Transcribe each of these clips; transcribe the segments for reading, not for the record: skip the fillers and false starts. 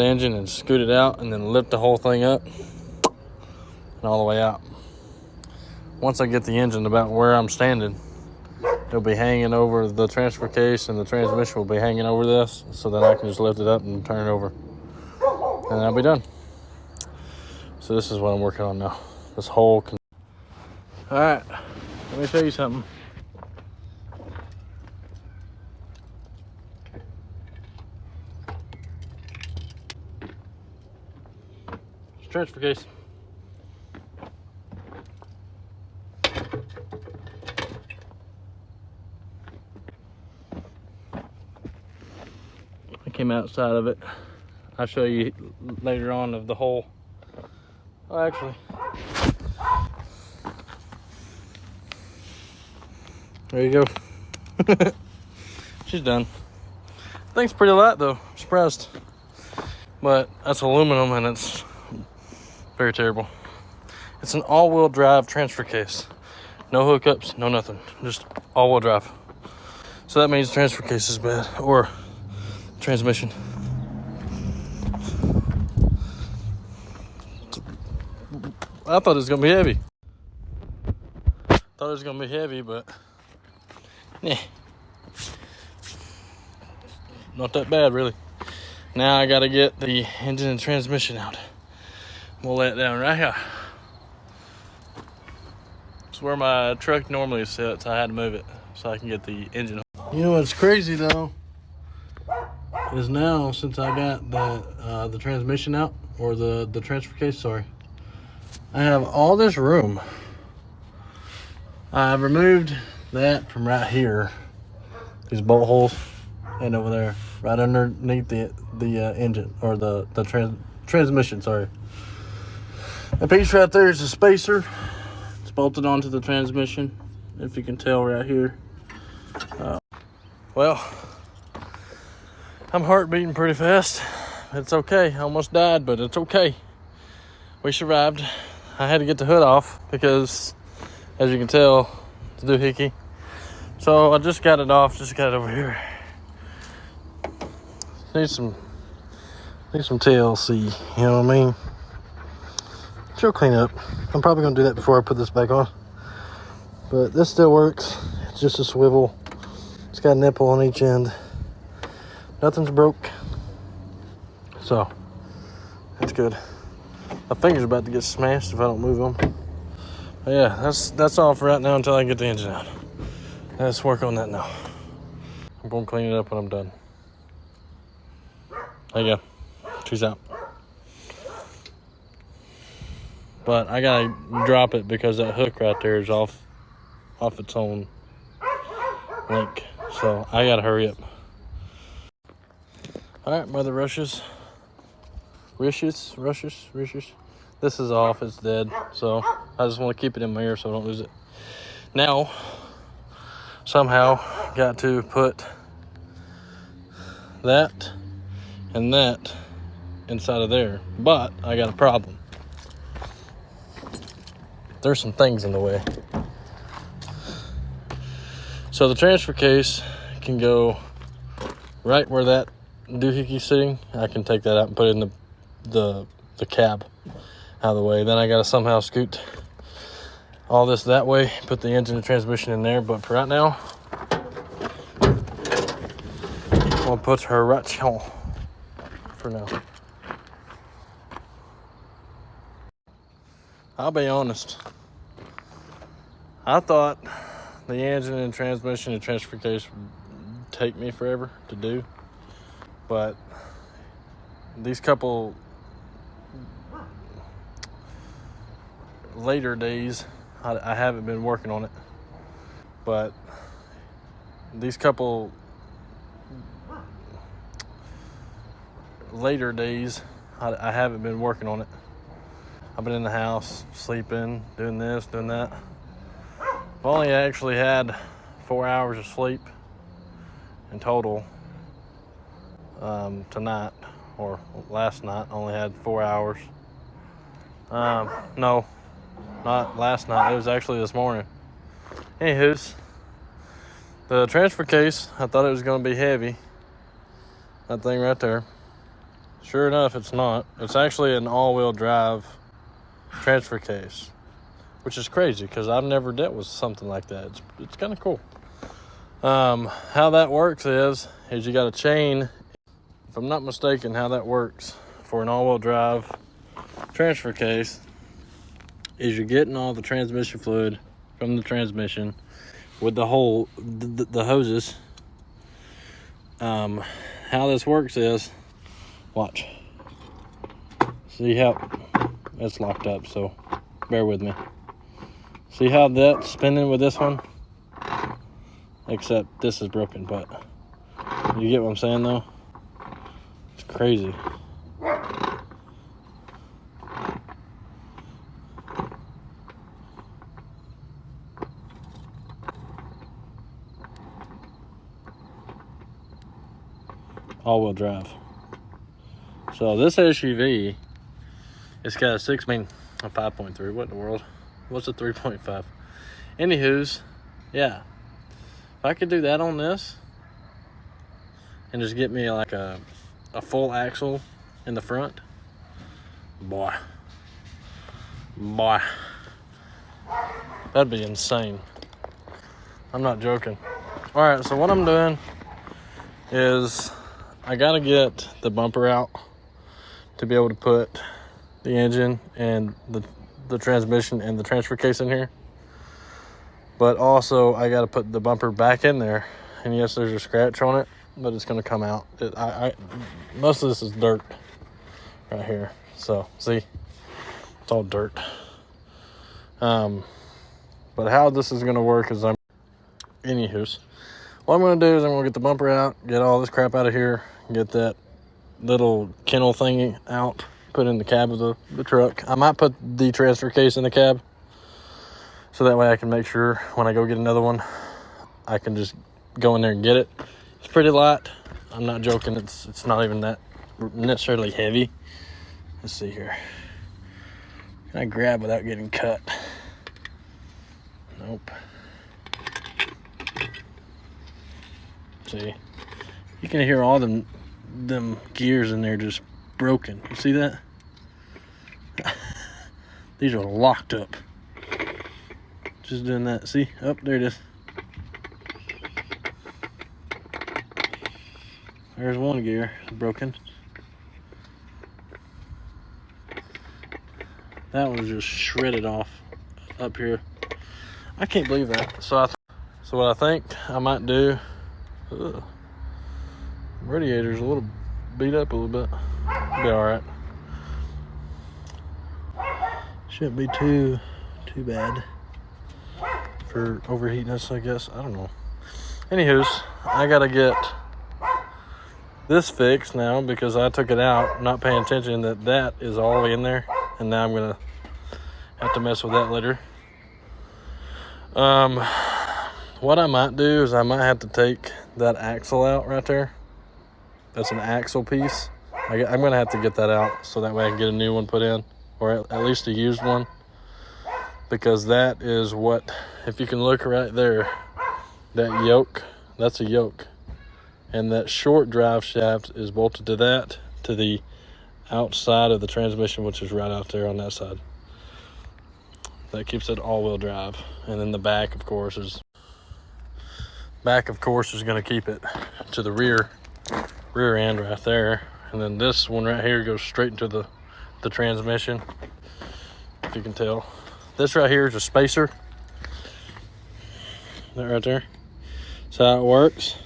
the engine and scoot it out and then lift the whole thing up and all the way out. Once I get the engine about where I'm standing, it'll be hanging over the transfer case and the transmission will be hanging over this, so then I can just lift it up and turn it over and I'll be done. So this is what I'm working on now. This whole all right, let me show you something. It's a transfer case. I came outside of it. I'll show you later on of the whole. Oh, actually, there you go. She's done. Thing's pretty light though. I'm surprised. But that's aluminum and it's very terrible. It's an all-wheel drive transfer case. No hookups, no nothing. Just all-wheel drive. So that means the transfer case is bad. Or transmission. I thought it was gonna be heavy. Thought it was gonna be heavy, but yeah, not that bad really. Now I gotta get the engine and transmission out. We'll lay it down right here. It's where my truck normally sits. I had to move it so I can get the engine. You know what's crazy though is now, since I got the transmission out, or the transfer case, sorry, I have all this room. I've removed that from right here, these bolt holes, and over there, right underneath the engine, or the transmission, sorry. That piece right there is a spacer. It's bolted onto the transmission, if you can tell right here. Well, I'm heart beating pretty fast. It's okay. I almost died, but it's okay. We survived. I had to get the hood off because, as you can tell, it's a doohickey. So I just got it off. Just got it over here. Need some TLC. You know what I mean? She'll clean up. I'm probably gonna do that before I put this back on. But this still works. It's just a swivel. It's got a nipple on each end. Nothing's broke. So that's good. My finger's about to get smashed if I don't move them. But yeah, that's all for right now until I get the engine out. Let's work on that now. I'm gonna clean it up when I'm done. There you go. She's out. But I gotta drop it because that hook right there is off its own link. So I gotta hurry up. Alright, mother rushes. Rishes. This is off, it's dead. So I just want to keep it in my ear so I don't lose it. Now, somehow got to put that and that inside of there. But I got a problem. There's some things in the way. So the transfer case can go right where that doohickey's sitting. I can take that out and put it in the cab out of the way. Then I gotta somehow scoot all this that way, put the engine and transmission in there. But for right now, I'll put her right here for now. I'll be honest, I thought the engine and transmission and transfer case would take me forever to do, but these couple later days, I haven't been working on it, but these couple later days, I haven't been working on it. I've been in the house, sleeping, doing this, doing that. I've only actually had 4 hours of sleep in total tonight, or last night. Only had 4 hours. No, not last night. It was actually this morning. Anywho's, the transfer case, I thought it was going to be heavy. That thing right there. Sure enough, it's not. It's actually an all-wheel drive transfer case, which is crazy because I've never dealt with something like that. It's kind of cool. How that works is you got a chain. If I'm not mistaken, how that works for an all-wheel drive transfer case is you're getting all the transmission fluid from the transmission with the hoses. How this works is, watch. See how it's locked up, so bear with me. See how that's spinning with this one? Except this is broken, but you get what I'm saying though? It's crazy. All-wheel drive. So this SUV, it's got a 5.3. What in the world? What's a 3.5? Anywho's, yeah. If I could do that on this and just get me like a full axle in the front, boy, that'd be insane. I'm not joking. All right, so what I'm doing is I gotta get the bumper out to be able to put the engine and the transmission and the transfer case in here. But also I gotta put the bumper back in there. And yes, there's a scratch on it, but it's gonna come out. Most of this is dirt right here. So see, it's all dirt. But how this is gonna work is anywho's. What I'm gonna do is I'm gonna get the bumper out, get all this crap out of here, get that little kennel thingy out, put in the cab of the truck. I might put the transfer case in the cab, so that way I can make sure when I go get another one, I can just go in there and get it. It's pretty light. I'm not joking. It's not even that necessarily heavy. Let's see here. Can I grab without getting cut? Nope. See, you can hear all them gears in there just broken. You see that? These are locked up. Just doing that. See? Oh, there it is. There's one gear broken. That was just shredded off up here. I can't believe that. So what I think I might do. Radiator's a little beat up a little bit. Be all right. Shouldn't be too bad for overheating us, I guess. I don't know. Anywho's, I gotta get this fixed now because I took it out, not paying attention that is all in there, and now I'm gonna have to mess with that later. What I might do is I might have to take that axle out right there. That's an axle piece. I'm gonna have to get that out so that way I can get a new one put in, or at least a used one, because that is what, if you can look right there, that yoke, that's a yoke, and that short drive shaft is bolted to the outside of the transmission, which is right out there on that side. That keeps it all-wheel drive. And then the back, of course, is going to keep it to the rear end right there. And then this one right here goes straight into the transmission, if you can tell. This right here is a spacer. That right there. So how it works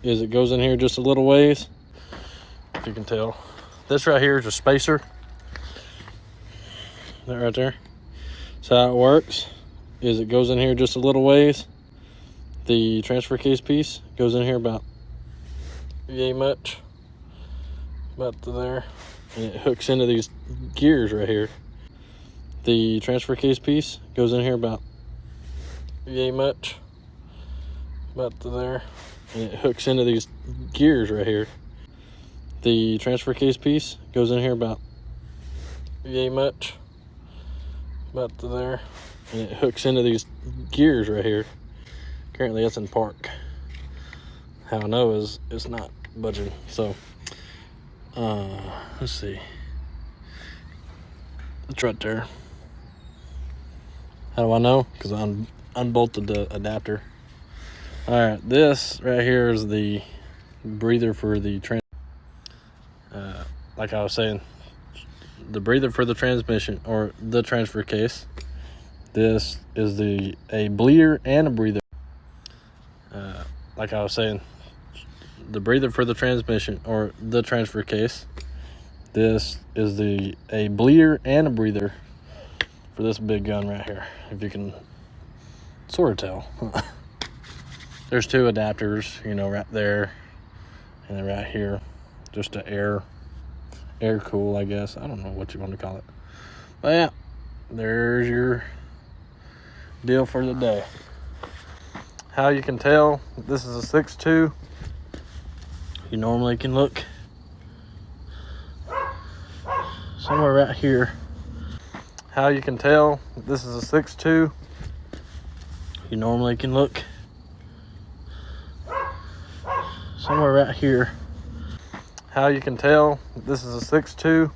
is it goes in here just a little ways, if you can tell. This right here is a spacer. That right there. So how it works is it goes in here just a little ways. The transfer case piece goes in here about yay much, about to there, and it hooks into these gears right here. The transfer case piece goes in here about yay much, about to there, and it hooks into these gears right here. The transfer case piece goes in here about yay much, about to there, and it hooks into these gears right here. Currently it's in park. How I know is it's not budging. So Let's see. It's right there. How do I know? Because I unbolted the adapter. All right, this right here is the breather for the like I was saying, the breather for the transmission or the transfer case. This is a bleeder and a breather. Like I was saying, the breather for the transmission or the transfer case. This is a bleeder and a breather for this big gun right here. If you can sort of tell. There's two adapters, right there and then right here. Just to air cool, I guess. I don't know what you want to call it. But yeah, there's your deal for the day. How you can tell this is a 6.2, you normally can look somewhere right here. How you can tell this is a 6.2, you normally can look somewhere right here. How you can tell this is a 6.2,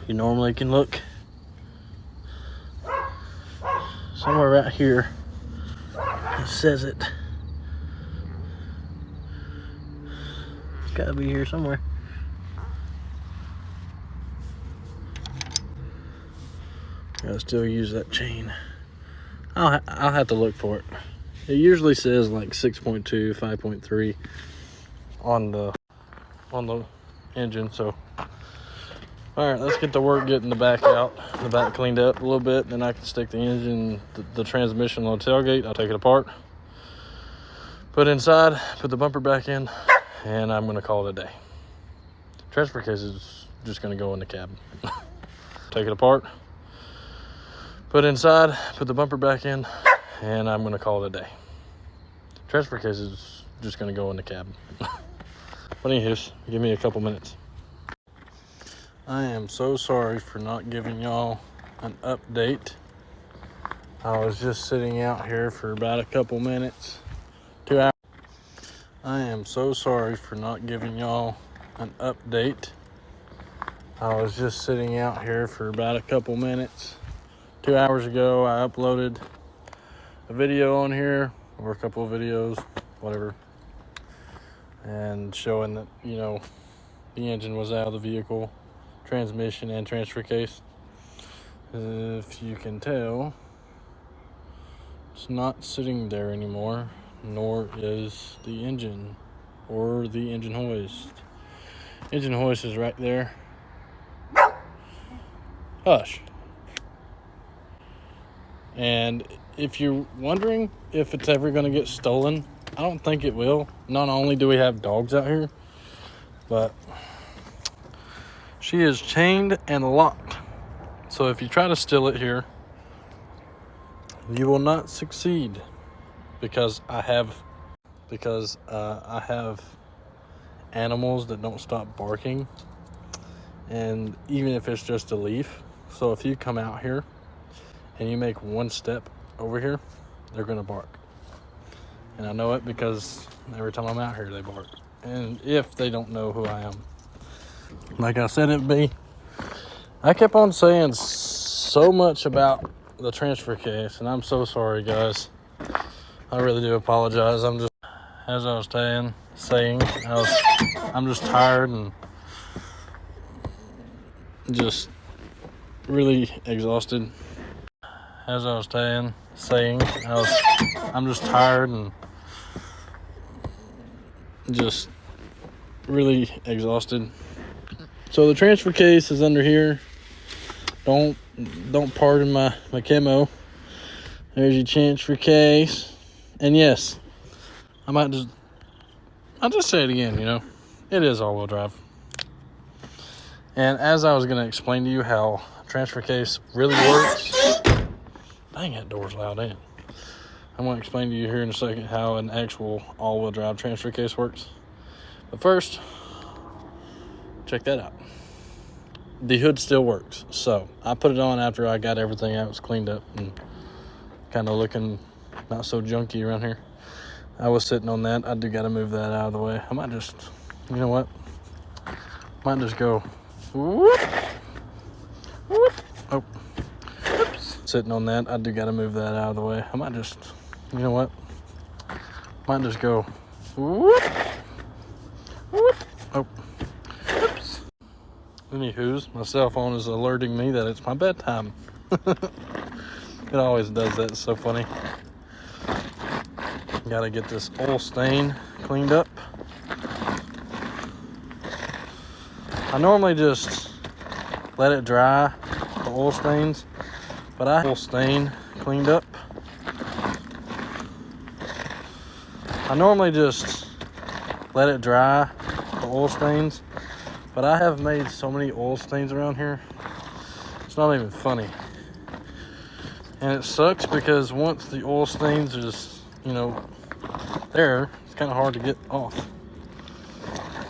you normally can look somewhere right here. It says it. It's gotta be here somewhere. I'll still use that chain. I'll have to look for it. It usually says like 6.2, 5.3 on the engine. So, all right, let's get to work getting the back out, the back cleaned up a little bit. Then I can stick the engine, the transmission on the tailgate. I'll take it apart, put it inside, put the bumper back in, and I'm gonna call it a day. Transfer case is just gonna go in the cabin. Take it apart, put it inside, put the bumper back in, and I'm gonna call it a day. Transfer case is just gonna go in the cabin. But anyways, give me a couple minutes. I am so sorry for not giving y'all an update. I was just sitting out here for about a couple minutes, 2 hours. I am so sorry for not giving y'all an update. I was just sitting out here for about a couple minutes. 2 hours ago, I uploaded a video on here, or a couple of videos, whatever, and showing that, the engine was out of the vehicle, transmission and transfer case. If you can tell, it's not sitting there anymore, nor is the engine or the engine hoist. Engine hoist is right there. Hush. And if you're wondering if it's ever going to get stolen, I don't think it will. Not only do we have dogs out here, but she is chained and locked. So if you try to steal it here, you will not succeed, because I have animals that don't stop barking, and even if it's just a leaf. So if you come out here and you make one step over here, they're gonna bark. And I know it because every time I'm out here, they bark. And if they don't know who I am, like I said it'd be, I kept on saying so much about the transfer case, and I'm so sorry, guys. I really do apologize. I'm just, as I was saying, I'm just tired and just really exhausted. As I was saying, I'm just tired and just really exhausted. So the transfer case is under here. Don't pardon my camo. There's your transfer case. And yes, I'll just say it again, it is all-wheel drive. And as I was going to explain to you how transfer case really works, dang, that door's loud, ain't it? I'm going to explain to you here in a second how an actual all-wheel drive transfer case works. But first, check that out. The hood still works. So I put it on after I got everything out, was cleaned up and kind of looking not so junky around here. I was sitting on that. I do got to move that out of the way. I might just, you know what? Might just go whoop, whoop. Oh, oops. Sitting on that, I do gotta move that out of the way. I might just, you know what? Might just go whoop, whoop. Oh, oops. Anywho's, my cell phone is alerting me that it's my bedtime. It always does that. It's so funny. Gotta get this oil stain cleaned up. I normally just let it dry, the oil stains, but I have oil stain cleaned up. I normally just let it dry, the oil stains, but I have made so many oil stains around here. It's not even funny. And it sucks because once the oil stains are just, there, it's kind of hard to get off.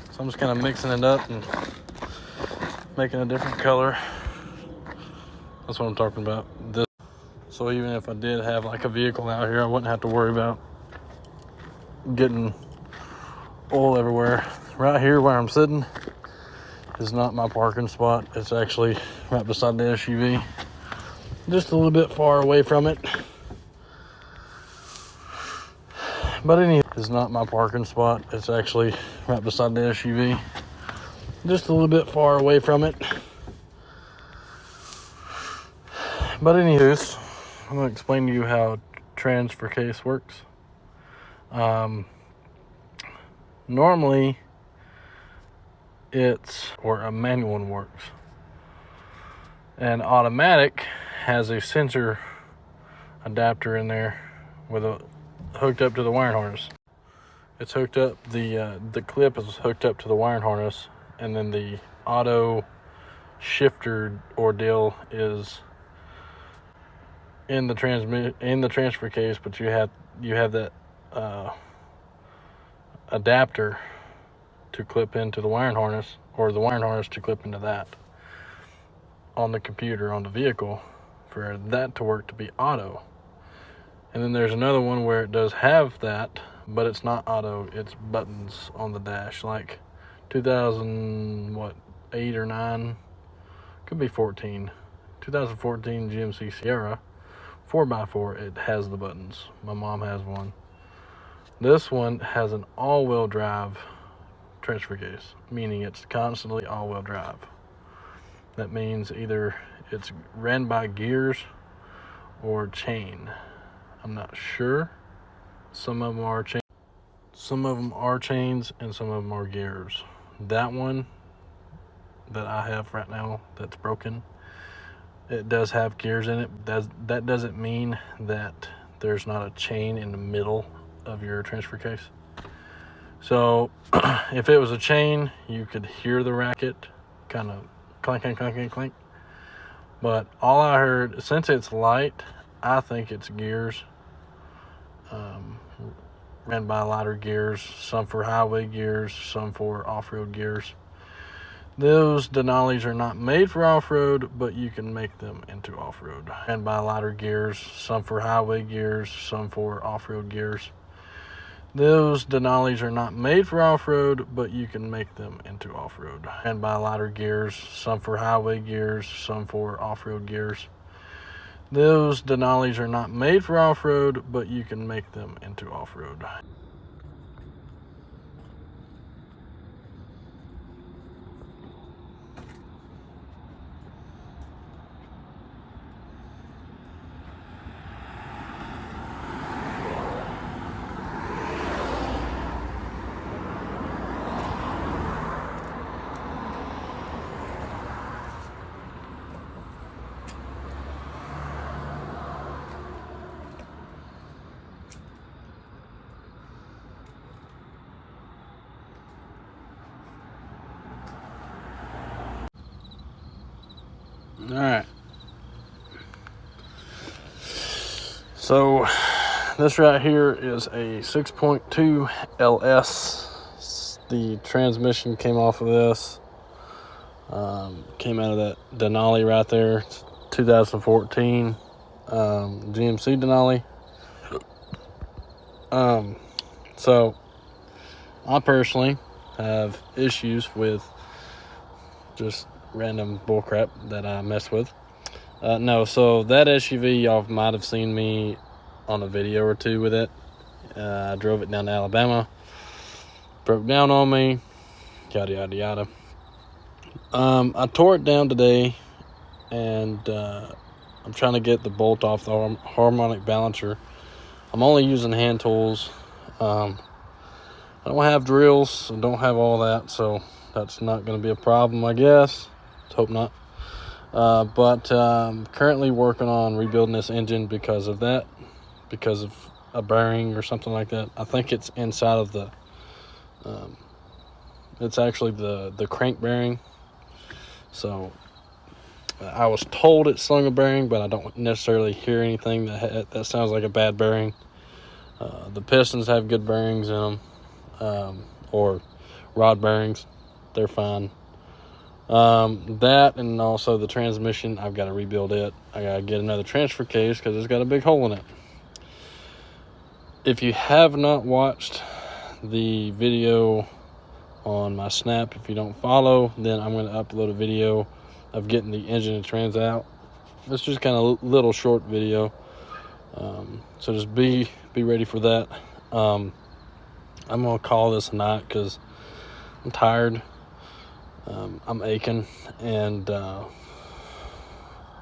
So I'm just kind of mixing it up and making a different color. That's what I'm talking about. So even if I did have like a vehicle out here, I wouldn't have to worry about getting oil everywhere. Right here where I'm sitting is not my parking spot. It's actually right beside the SUV. Just a little bit far away from it. But anyway, it's not my parking spot. It's actually right beside the SUV. Just a little bit far away from it. But anywho, I'm going to explain to you how transfer case works. Normally, a manual one works. An automatic has a sensor adapter in there hooked up to the wiring harness. It's hooked up, the clip is hooked up to the wiring harness, and then the auto shifter ordeal is in the transfer case, but you have that adapter to clip into the wiring harness, or the wiring harness to clip into that on the computer on the vehicle for that to work to be auto. And then there's another one where it does have that, but it's not auto, it's buttons on the dash, like 2008 or 9, could be 14, 2014 GMC Sierra 4x4, it has the buttons. My mom has one. This one has an all-wheel drive transfer case, meaning it's constantly all-wheel drive. That means either it's ran by gears or chain. I'm not sure. Some of them are chains, and some of them are gears. That one that I have right now that's broken, it does have gears in it. That doesn't mean that there's not a chain in the middle of your transfer case. So if it was a chain, you could hear the racket kind of clank, clank, clank, clank, clank. But all I heard, since it's light, I think it's gears. Ran by lighter gears, some for highway gears, some for off-road gears. Those Denalis are not made for off-road, but you can make them into off-road. Ran by lighter gears, some for highway gears, some for off-road gears. Those Denalis are not made for off-road, but you can make them into off-road. Ran by lighter gears, some for highway gears, some for off-road gears. Those Denalis are not made for off-road, but you can make them into off-road. All right. So this right here is a 6.2 LS. The transmission came off of this. Came out of that Denali right there. 2014 GMC Denali. So I personally have issues with just random bullcrap that I mess with. No, so that SUV, y'all might have seen me on a video or two with it. I drove it down to Alabama. Broke down on me. Yada, yada, yada. I tore it down today, and I'm trying to get the bolt off the harmonic balancer. I'm only using hand tools. I don't have drills. I don't have all that, so that's not going to be a problem, I guess. Let's hope not. But I'm currently working on rebuilding this engine because of that, because of a bearing or something like that. I think it's inside of the, it's actually the crank bearing. So I was told it slung a bearing, but I don't necessarily hear anything that sounds like a bad bearing. The pistons have good bearings in them, or rod bearings. They're fine. That and also the transmission, I've got to rebuild it. I got to get another transfer case because it's got a big hole in it. If you have not watched the video on my Snap, if you don't follow, then I'm going to upload a video of getting the engine and trans out. It's just kind of a little short video, so just be ready for that. I'm going to call this a night because I'm tired. I'm aching, and I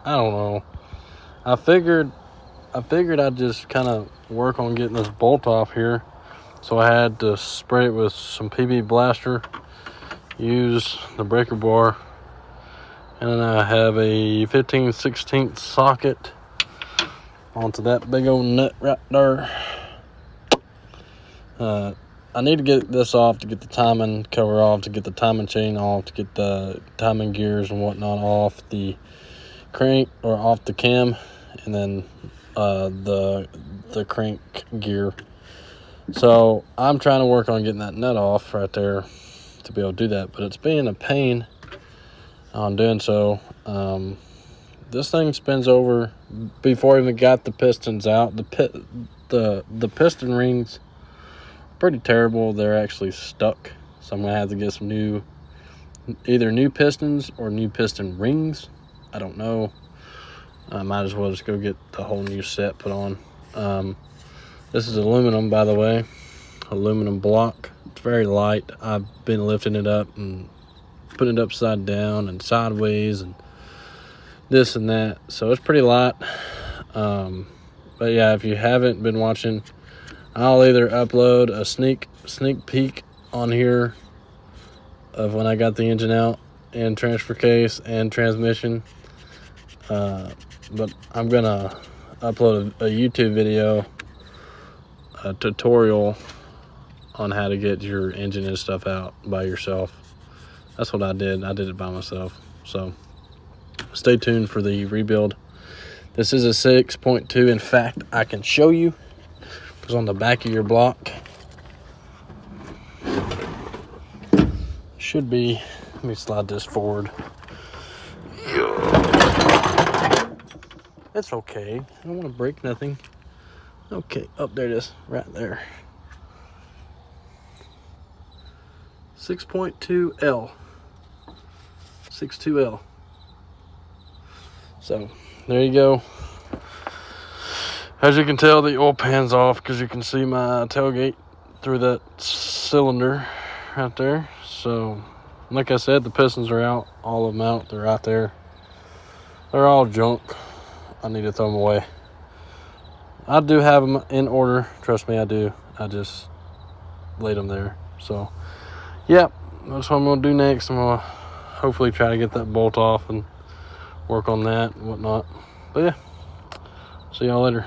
don't know. I figured I'd just kind of work on getting this bolt off here. So I had to spray it with some PB Blaster, use the breaker bar, and then I have a 15/16 socket onto that big old nut right there. I need to get this off to get the timing cover off, to get the timing chain off, to get the timing gears and whatnot off the crank or off the cam, and then the crank gear. So I'm trying to work on getting that nut off right there to be able to do that, but it's being a pain on doing so. This thing spins over before I even got the pistons out. The piston rings pretty terrible. They're actually stuck, so I'm gonna have to get some either new pistons or new piston rings. I don't know. I might as well just go get the whole new set put on. This is aluminum, by the way, aluminum block. It's very light. I've been lifting it up and putting it upside down and sideways and this and that, so it's pretty light. But yeah, if you haven't been watching, I'll either upload a sneak peek on here of when I got the engine out and transfer case and transmission, but I'm gonna upload a YouTube video, a tutorial on how to get your engine and stuff out by yourself. That's what I did. I did it by myself. So stay tuned for the rebuild. This is a 6.2. In fact, I can show you. It's on the back of your block. Should be. Let me slide this forward. It's okay. I don't want to break nothing. Okay, up there it is, right there. 6.2L. 62L. So, there you go. As you can tell, the oil pan's off because you can see my tailgate through that cylinder right there. So, like I said, the pistons are out. All of them out. They're right there. They're all junk. I need to throw them away. I do have them in order. Trust me, I do. I just laid them there. So, yeah, that's what I'm going to do next. I'm going to hopefully try to get that bolt off and work on that and whatnot. But, yeah, see y'all later.